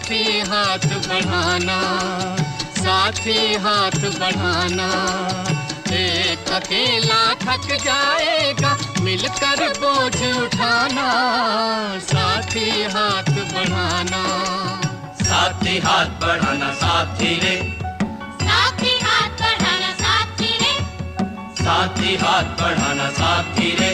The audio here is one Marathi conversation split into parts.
साथी हाथ बढ़ाना, साथी हाथ बढ़ाना। एक अकेला थक जाएगा, मिलकर बोझ उठाना, साथी हाथ बढ़ाना। साथी हाथ बढ़ाना साथी रे, साथी हाथ बढ़ाना साथी रे, साथी हाथ बढ़ाना साथी रे।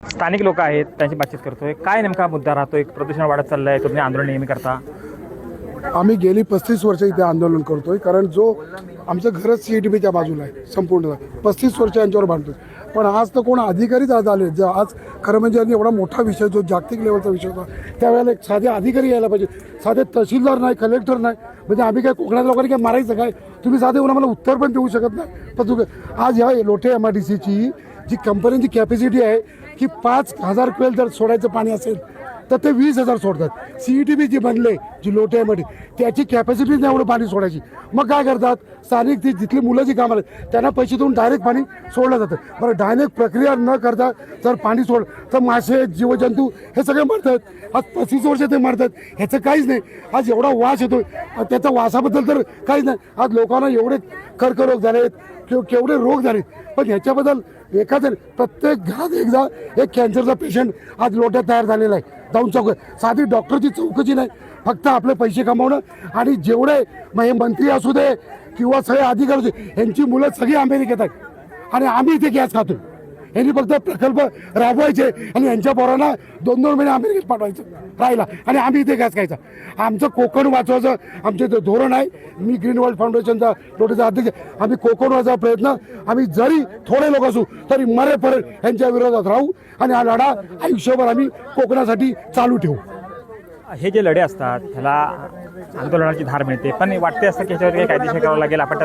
स्थानिक लोक आहेत, त्यांची बातचीत करतोय. काय नेमका मुद्दा राहतो? एक प्रदूषण वाढत चाललंय, तुम्ही आंदोलन नेहमी करता. आम्ही गेली 35 वर्ष इथे आंदोलन करतोय, कारण जो आमचं घरच CETBच्या बाजूला आहे संपूर्ण 35 वर्ष यांच्यावर बांधतोय. पण आज तर कोण अधिकारीच आज आले, जे आज खरं म्हणजे एवढा मोठा विषय जो जागतिक लेवलचा विषय होता, त्यावेळेला एक साधे अधिकारी यायला पाहिजे. साधे तहसीलदार नाही, कलेक्टर नाही. म्हणजे आम्ही काय कोकणात लोकांनी काय मारायचं काय? तुम्ही साधे येऊन आम्हाला उत्तर पण देऊ शकत नाही. पण तुम्ही आज ह्या लोटे MIDCची जी कंपनीची कॅपॅसिटी आहे की 5,000 क्वेल जर सोडायचं पाणी असेल तर ते 20,000 सोडतात. CETB जी बनले, जी लोटे MIDC, त्याची कॅपॅसिटी नाही एवढं पाणी सोडायची. मग काय करतात स्थानिक ती जिथली मुलं जी कामाला त्यांना पैसे देऊन डायरेक्ट पाणी सोडलं जातं. बरं, डायरेक्ट प्रक्रिया न करता जर पाणी सोड तर मासे, जीवजंतू हे सगळे मरतात. आज 35 वर्ष ते मरतात, ह्याचं काहीच नाही. आज एवढा वास येतो, त्याच्या वासाबद्दल तर काहीच नाही. आज लोकांना एवढे कर्करोग झालेत, केवढे रोग झालेत, पण ह्याच्याबद्दल एखाद्या प्रत्येक घरात एक कॅन्सरचा पेशंट आज लोट्यात तयार झालेला आहे. जाऊन साधी डॉक्टरची चौकशी नाही, फक्त आपले पैसे कमावणं. आणि जेवढे हे मंत्री असू दे किंवा सगळे अधिकारी असू दे, यांची मुलं सगळी अमेरिकेत आहेत आणि आम्ही इथे गॅस खातो. यांनी फक्त प्रकल्प राबवायचे आणि यांच्या पोरांना 2-2 महिने अमेरिकेत पाठवायचं राहिला आणि आम्ही इथे गॅस खायचा. आमचं कोकण वाचवायचं आमचे ते धोरण आहे. मी ग्रीन वर्ल्ड फाउंडेशनचा लोटेचा अध्यक्ष. आम्ही कोकण वाचवायचा प्रयत्न, आम्ही जरी थोडे लोक असू तरी मरेपर्यंत यांच्या विरोधात राहू आणि हा लढा आयुष्यभर आम्ही कोकणासाठी चालू ठेवू. हे जे लढे असतात ह्याला आंदोलनाची धार मिळते, पण वाटते असतं की ह्याच्यावर काही कायदेशीर करावं लागेल. आपण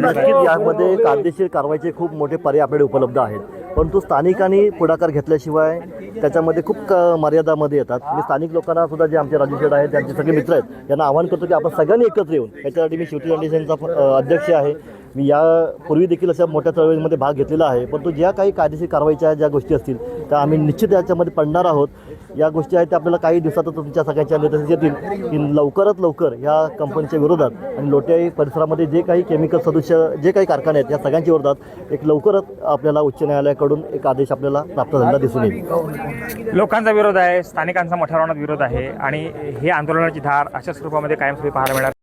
नक्कीच यामध्ये कायदेशीर कारवाईचे खूप मोठे पर्याय आपल्याकडे उपलब्ध आहेत, परंतु स्थानिकांनी पुढाकार घेतल्याशिवाय त्याच्यामध्ये खूप मर्यादामध्ये येतात. मी स्थानिक लोकांना सुद्धा जे आमचे राजू शेठ आहेत, त्यांचे सगळे मित्र आहेत, यांना आवाहन करतो की आपण सगळ्यांनी एकत्र येऊन, याच्यासाठी मी शिवटी फाउंडेशनचा अध्यक्ष आहे. मी यापूर्वी देखील अशा मोठ्या चळवळीमध्ये भाग घेतलेला आहे, परंतु ज्या काही कायदेशीर कारवाईच्या ज्या गोष्टी असतील त्या आम्ही निश्चित याच्यामध्ये पडणार आहोत. या गोष्टी आहेत त्या आपल्याला काही दिवसातच तुमच्या सगळ्यांच्या निर्देश येतील की लवकरात लवकर या कंपनीच्या विरोधात आणि लोटे परिसरामध्ये जे काही केमिकल सदस्य जे काही कारखाने आहेत या सगळ्यांच्या विरोधात एक लवकरच आपल्याला उच्च न्यायालयाकडून एक आदेश आपल्याला प्राप्त झालेला दिसून येईल. लोकांचा विरोध आहे, स्थानिकांचा मोठ्या प्रमाणात विरोध आहे आणि हे आंदोलनाची धार अशा स्वरूपामध्ये कायमस्वरूपी पाहायला मिळणार.